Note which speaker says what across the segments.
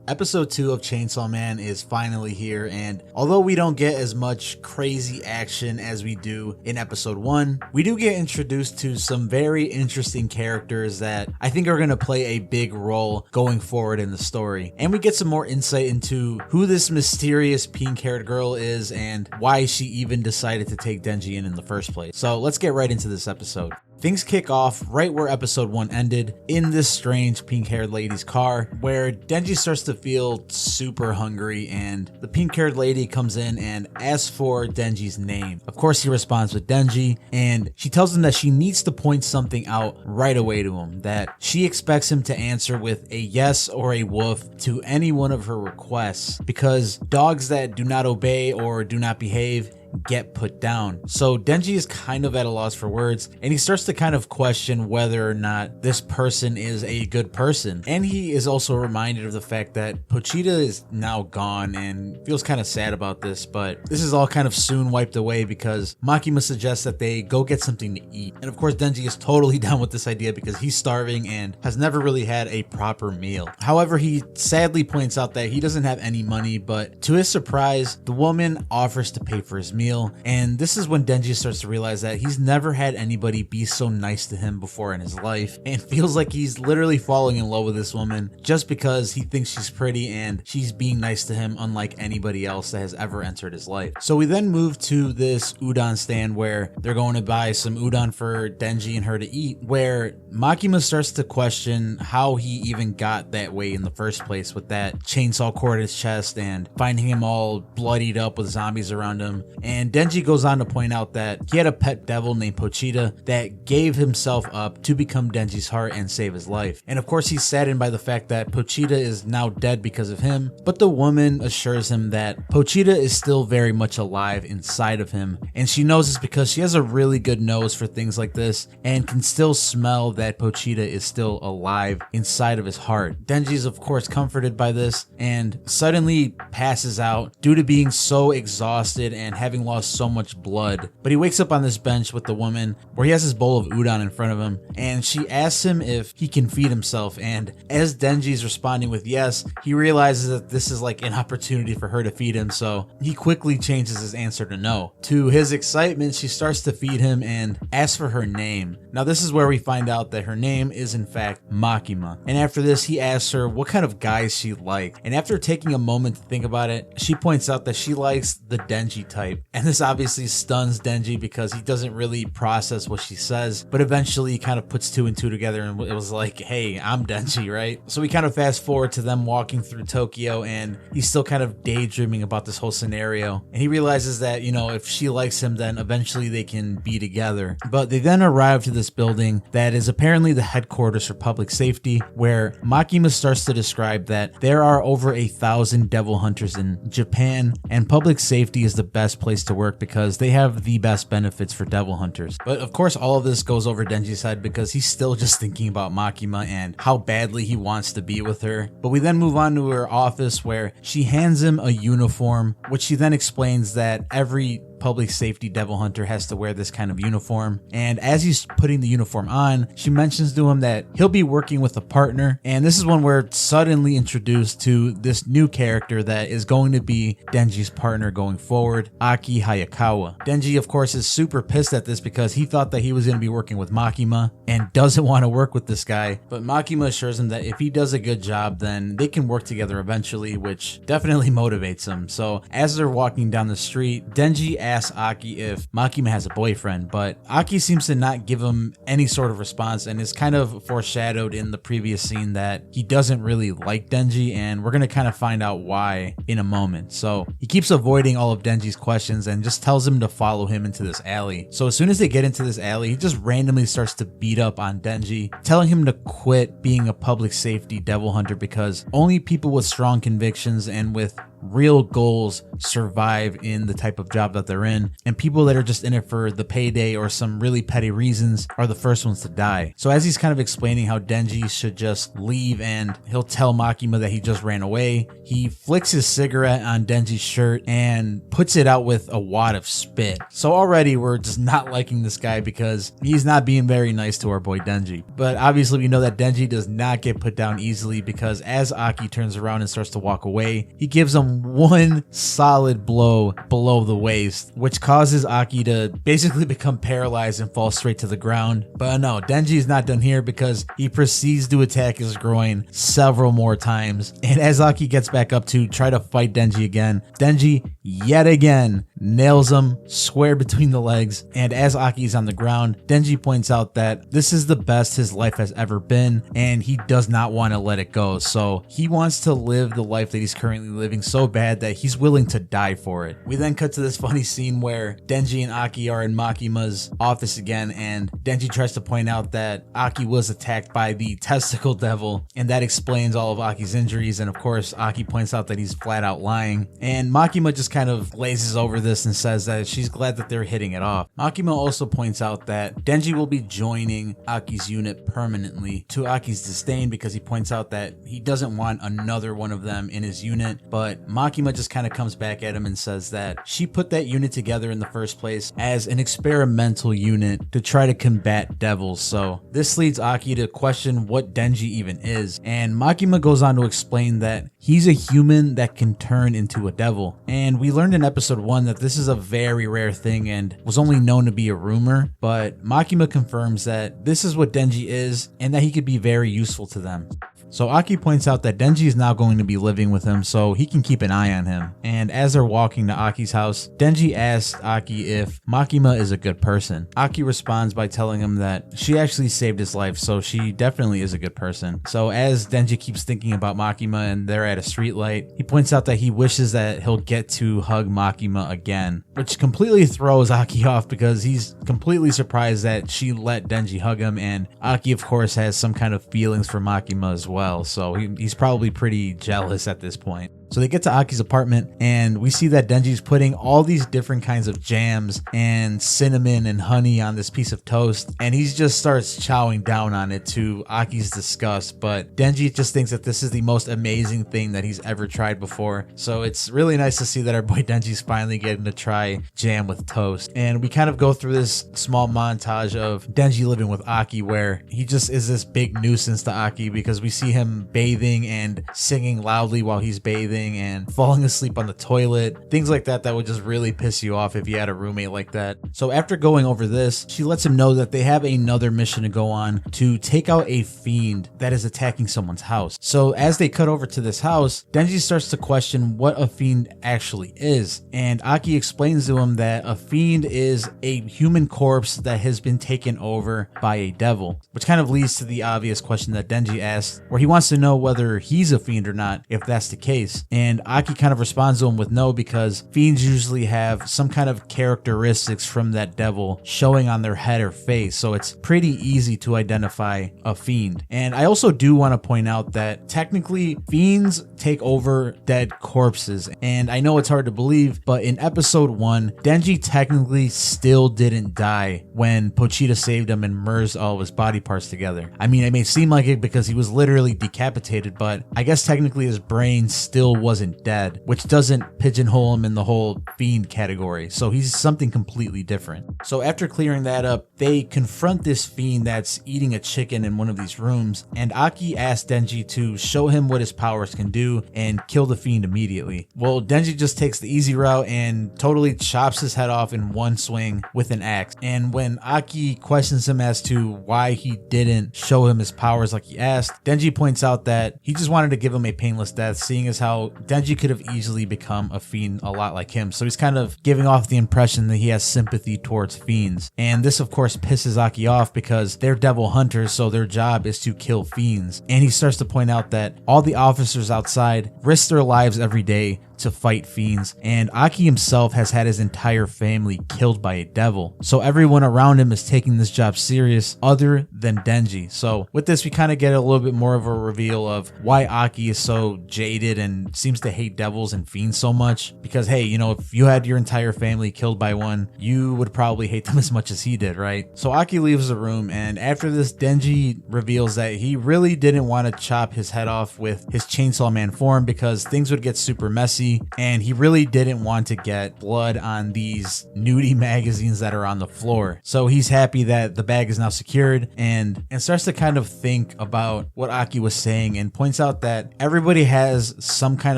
Speaker 1: Episode 2 of Chainsaw Man is finally here, and although we don't get as much crazy action as we do in episode 1, we do get introduced to some very interesting characters that I think are going to play a big role going forward in the story. And we get some more insight into who this mysterious pink-haired girl is and why she even decided to take Denji in the first place. So let's get right into this episode. Things kick off right where episode 1 ended, in this strange pink-haired lady's car, where Denji starts to feel super hungry, and the pink-haired lady comes in and asks for Denji's name. Of course, he responds with Denji, and she tells him that she needs to point something out right away to him, that she expects him to answer with a yes or a woof to any one of her requests, because dogs that do not obey or do not behave get put down. So Denji is kind of at a loss for words, and he starts to kind of question whether or not this person is a good person. And he is also reminded of the fact that Pochita is now gone and feels kind of sad about this, but this is all kind of soon wiped away because Makima suggests that they go get something to eat. And of course Denji is totally down with this idea because he's starving and has never really had a proper meal. However, he sadly points out that he doesn't have any money, but to his surprise, the woman offers to pay for his meal, and this is when Denji starts to realize that he's never had anybody be so nice to him before in his life, and feels like he's literally falling in love with this woman just because he thinks she's pretty and she's being nice to him unlike anybody else that has ever entered his life. So we then move to this udon stand where they're going to buy some udon for Denji and her to eat, where Makima starts to question how he even got that way in the first place with that chainsaw cord at his chest and finding him all bloodied up with zombies around him. And Denji goes on to point out that he had a pet devil named Pochita that gave himself up to become Denji's heart and save his life. And of course he's saddened by the fact that Pochita is now dead because of him, but the woman assures him that Pochita is still very much alive inside of him, and she knows this because she has a really good nose for things like this and can still smell that Pochita is still alive inside of his heart. Denji is of course comforted by this and suddenly passes out due to being so exhausted and having lost so much blood. But he wakes up on this bench with the woman where he has his bowl of udon in front of him, and she asks him if he can feed himself, and as Denji's responding with yes, he realizes that this is like an opportunity for her to feed him, so he quickly changes his answer to no. To his excitement, she starts to feed him and asks for her name. Now this is where we find out that her name is in fact Makima, and after this he asks her what kind of guys she likes, and after taking a moment to think about it, she points out that she likes the Denji type. And this obviously stuns Denji because he doesn't really process what she says, but eventually he kind of puts 2 and 2 together and it was like, hey, I'm Denji, right? So we kind of fast forward to them walking through Tokyo, and he's still kind of daydreaming about this whole scenario, and he realizes that, you know, if she likes him, then eventually they can be together. But they then arrive to this building that is apparently the headquarters for public safety, where Makima starts to describe that there are over 1,000 devil hunters in Japan, and public safety is the best place to work because they have the best benefits for devil hunters. But of course all of this goes over Denji's head because he's still just thinking about Makima and how badly he wants to be with her. But we then move on to her office where she hands him a uniform, which she then explains that every public safety devil hunter has to wear this kind of uniform. And as he's putting the uniform on, she mentions to him that he'll be working with a partner, and this is when we're suddenly introduced to this new character that is going to be Denji's partner going forward, Aki Hayakawa. Denji of course is super pissed at this because he thought that he was going to be working with Makima and doesn't want to work with this guy, but Makima assures him that if he does a good job then they can work together eventually, which definitely motivates him. So as they're walking down the street, Denji asks Aki if Makima has a boyfriend, but Aki seems to not give him any sort of response, and is kind of foreshadowed in the previous scene that he doesn't really like Denji, and we're going to kind of find out why in a moment. So he keeps avoiding all of Denji's questions and just tells him to follow him into this alley. So as soon as they get into this alley, he just randomly starts to beat up on Denji, telling him to quit being a public safety devil hunter because only people with strong convictions and with real goals survive in the type of job that they're in, and people that are just in it for the payday or some really petty reasons are the first ones to die. So as he's kind of explaining how Denji should just leave and he'll tell Makima that he just ran away, he flicks his cigarette on Denji's shirt and puts it out with a wad of spit. So already we're just not liking this guy because he's not being very nice to our boy Denji. But obviously we know that Denji does not get put down easily, because as Aki turns around and starts to walk away, he gives him one solid blow below the waist, which causes Aki to basically become paralyzed and fall straight to the ground. But no, Denji is not done here, because he proceeds to attack his groin several more times. And as Aki gets back up to try to fight Denji again, Denji yet again nails him square between the legs. And as Aki is on the ground, Denji points out that this is the best his life has ever been, and he does not want to let it go. So he wants to live the life that he's currently living so bad that he's willing to die for it. We then cut to this funny scene where Denji and Aki are in Makima's office again, and Denji tries to point out that Aki was attacked by the testicle devil, and that explains all of Aki's injuries. And of course, Aki points out that he's flat out lying, and Makima just kind of glazes over this and says that she's glad that they're hitting it off. Makima also points out that Denji will be joining Aki's unit permanently, to Aki's disdain, because he points out that he doesn't want another one of them in his unit. But Makima just kind of comes back at him and says that she put that unit together in the first place as an experimental unit to try to combat devils. So this leads Aki to question what Denji even is, and Makima goes on to explain that he's a human that can turn into a devil. And we learned in episode 1 that this is a very rare thing and was only known to be a rumor, but Makima confirms that this is what Denji is and that he could be very useful to them. So Aki points out that Denji is now going to be living with him, so he can keep an eye on him. And as they're walking to Aki's house, Denji asks Aki if Makima is a good person. Aki responds by telling him that she actually saved his life, so she definitely is a good person. So as Denji keeps thinking about Makima and they're at a streetlight, he points out that he wishes that he'll get to hug Makima again, which completely throws Aki off, because he's completely surprised that she let Denji hug him, and Aki of course has some kind of feelings for Makima as well. So he's probably pretty jealous at this point. So they get to Aki's apartment, and we see that Denji's putting all these different kinds of jams and cinnamon and honey on this piece of toast, and he just starts chowing down on it to Aki's disgust. But Denji just thinks that this is the most amazing thing that he's ever tried before. So it's really nice to see that our boy Denji's finally getting to try jam with toast. And we kind of go through this small montage of Denji living with Aki, where he just is this big nuisance to Aki, because we see him bathing and singing loudly while he's bathing and falling asleep on the toilet, things like that would just really piss you off if you had a roommate like that. So after going over this, she lets him know that they have another mission to go on to take out a fiend that is attacking someone's house. So as they cut over to this house, Denji starts to question what a fiend actually is, and Aki explains to him that a fiend is a human corpse that has been taken over by a devil, which kind of leads to the obvious question that Denji asks, where he wants to know whether he's a fiend or not, if that's the case. And Aki kind of responds to him with no, because fiends usually have some kind of characteristics from that devil showing on their head or face, so it's pretty easy to identify a fiend. And I also do want to point out that technically fiends take over dead corpses, and I know it's hard to believe, but in episode 1, Denji technically still didn't die when Pochita saved him and merged all of his body parts together. I mean, it may seem like it because he was literally decapitated, but I guess technically his brain still wasn't dead, which doesn't pigeonhole him in the whole fiend category. So he's something completely different. So after clearing that up, they confront this fiend that's eating a chicken in one of these rooms, and Aki asks Denji to show him what his powers can do and kill the fiend immediately. Well, Denji just takes the easy route and totally chops his head off in one swing with an axe. And when Aki questions him as to why he didn't show him his powers like he asked, Denji points out that he just wanted to give him a painless death, seeing as how Denji could have easily become a fiend a lot like him. So he's kind of giving off the impression that he has sympathy towards fiends. And this of course pisses Aki off, because they're devil hunters, so their job is to kill fiends. And he starts to point out that all the officers outside risk their lives every day to fight fiends, and Aki himself has had his entire family killed by a devil. So everyone around him is taking this job serious other than Denji. So with this, we kind of get a little bit more of a reveal of why Aki is so jaded and seems to hate devils and fiends so much. Because hey, you know, if you had your entire family killed by one, you would probably hate them as much as he did, right? So Aki leaves the room, and after this, Denji reveals that he really didn't want to chop his head off with his Chainsaw Man form because things would get super messy, and he really didn't want to get blood on these nudie magazines that are on the floor. So he's happy that the bag is now secured, and starts to kind of think about what Aki was saying, and points out that everybody has some kind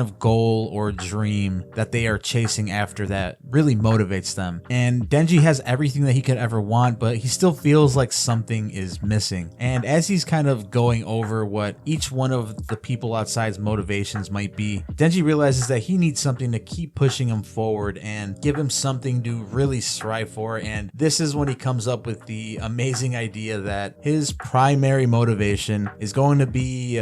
Speaker 1: of goal or dream that they are chasing after that really motivates them. And Denji has everything that he could ever want, but he still feels like something is missing. And as he's kind of going over what each one of the people outside's motivations might be, Denji realizes that he needs something to keep pushing him forward and give him something to really strive for. And this is when he comes up with the amazing idea that his primary motivation is going to be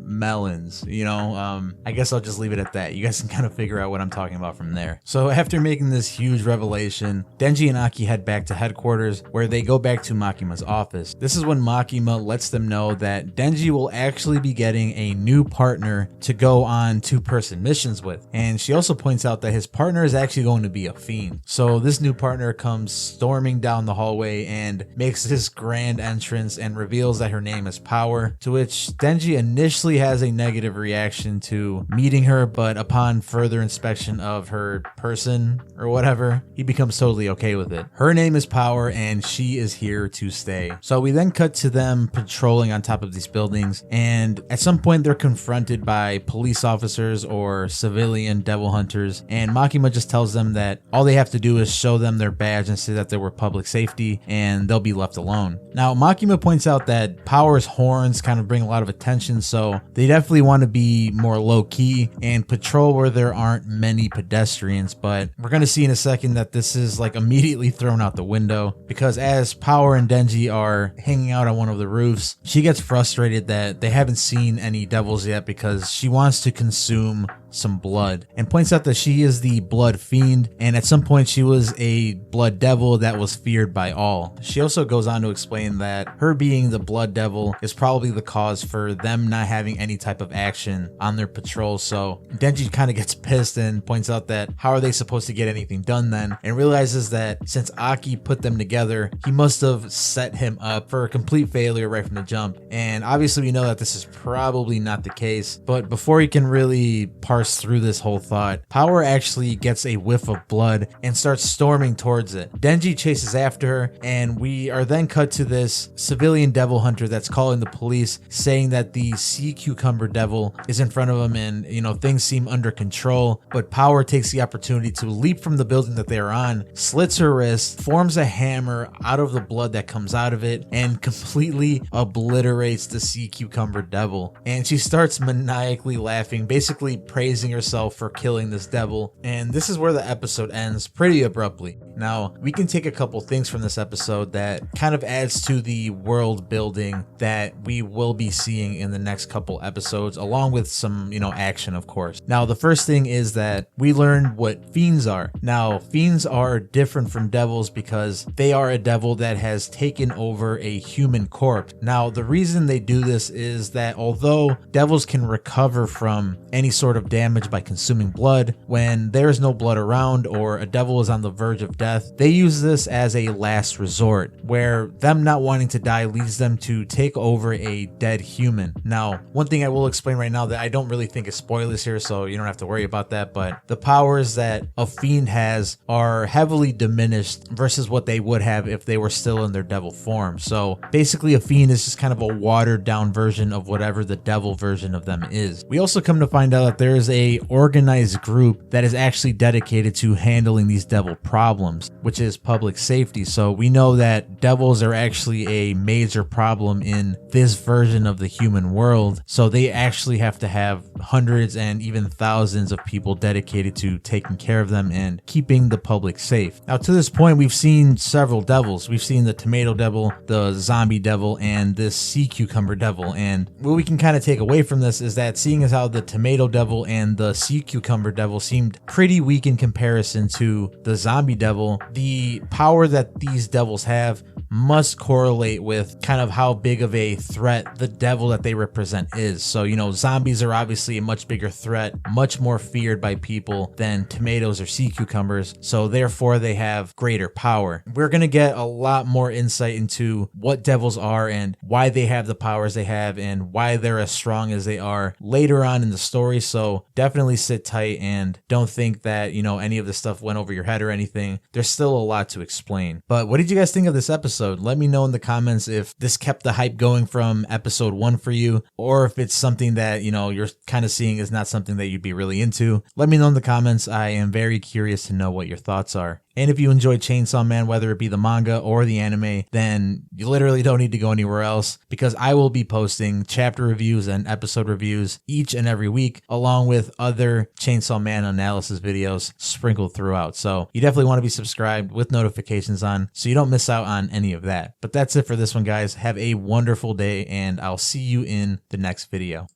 Speaker 1: melons. You know, I guess I'll just leave it at that. You guys can kind of figure out what I'm talking about from there. So after making this huge revelation, Denji and Aki head back to headquarters, where they go back to Makima's office. This is when Makima lets them know that Denji will actually be getting a new partner to go on two-person missions with. And she also points out that his partner is actually going to be a fiend. So this new partner comes storming down the hallway and makes this grand entrance and reveals that her name is Power, to which Denji initially has a negative reaction to meeting her, but upon further inspection of her person or whatever, he becomes totally okay with it. Her name is Power, and she is here to stay. So we then cut to them patrolling on top of these buildings, and at some point they're confronted by police officers or civilian devil hunters, and Makima just tells them that all they have to do is show them their badge and say that they were public safety, and they'll be left alone. Now Makima points out that Power's horns kind of bring a lot of attention, so they definitely want to be more low-key and patrol where there aren't many pedestrians, but we're going to see in a second that this is like immediately thrown out the window, because as Power and Denji are hanging out on one of the roofs, she gets frustrated that they haven't seen any devils yet because she wants to consume some blood, and points out that she is the blood fiend, and at some point she was a blood devil that was feared by all. She also goes on to explain that her being the blood devil is probably the cause for them not having any type of action on their patrol. So Denji kind of gets pissed and points out that how are they supposed to get anything done then, and realizes that since Aki put them together, he must have set him up for a complete failure right from the jump. And obviously we know that this is probably not the case, but before he can really parse through this whole thought, Power actually gets a whiff of blood and starts storming towards it. Denji chases after her, and we are then cut to this civilian devil hunter that's calling the police, saying that the sea cucumber devil is in front of him, and you know, things seem under control. But Power takes the opportunity to leap from the building that they're on, slits her wrist, forms a hammer out of the blood that comes out of it, and completely obliterates the sea cucumber devil. And she starts maniacally laughing, basically praising herself for killing this devil, and this is where the episode ends pretty abruptly. Now we can take a couple things from this episode that kind of adds to the world building that we will be seeing in the next couple episodes, along with some, you know, action of course. Now the first thing is that we learned what fiends are. Now fiends are different from devils because they are a devil that has taken over a human corpse. Now the reason they do this is that although devils can recover from any sort of damage by consuming blood, when there is no blood around or a devil is on the verge of death, they use this as a last resort, where them not wanting to die leads them to take over a dead human. Now, one thing I will explain right now that I don't really think is spoilers here, so you don't have to worry about that, but the powers that a fiend has are heavily diminished versus what they would have if they were still in their devil form. So basically a fiend is just kind of a watered down version of whatever the devil version of them is. We also come to find out that there is a organized group that is actually dedicated to handling these devil problems. problems, which is public safety. So we know that devils are actually a major problem in this version of the human world. So they actually have to have hundreds and even thousands of people dedicated to taking care of them and keeping the public safe. Now, to this point, we've seen several devils. We've seen the tomato devil, the zombie devil, and this sea cucumber devil. And what we can kind of take away from this is that seeing as how the tomato devil and the sea cucumber devil seemed pretty weak in comparison to the zombie devil, the power that these devils have must correlate with kind of how big of a threat the devil that they represent is. So, you know, zombies are obviously a much bigger threat, much more feared by people than tomatoes or sea cucumbers. So therefore they have greater power. We're going to get a lot more insight into what devils are and why they have the powers they have and why they're as strong as they are later on in the story. So definitely sit tight and don't think that, you know, any of this stuff went over your head or anything. There's still a lot to explain. But what did you guys think of this episode? Let me know in the comments if this kept the hype going from episode 1 for you, or if it's something that, you know, you're kind of seeing is not something that you'd be really into. Let me know in the comments. I am very curious to know what your thoughts are. And if you enjoyed Chainsaw Man, whether it be the manga or the anime, then you literally don't need to go anywhere else, because I will be posting chapter reviews and episode reviews each and every week, along with other Chainsaw Man analysis videos sprinkled throughout. So you definitely want to be subscribed with notifications on so you don't miss out on any of that. But that's it for this one, guys. Have a wonderful day, and I'll see you in the next video.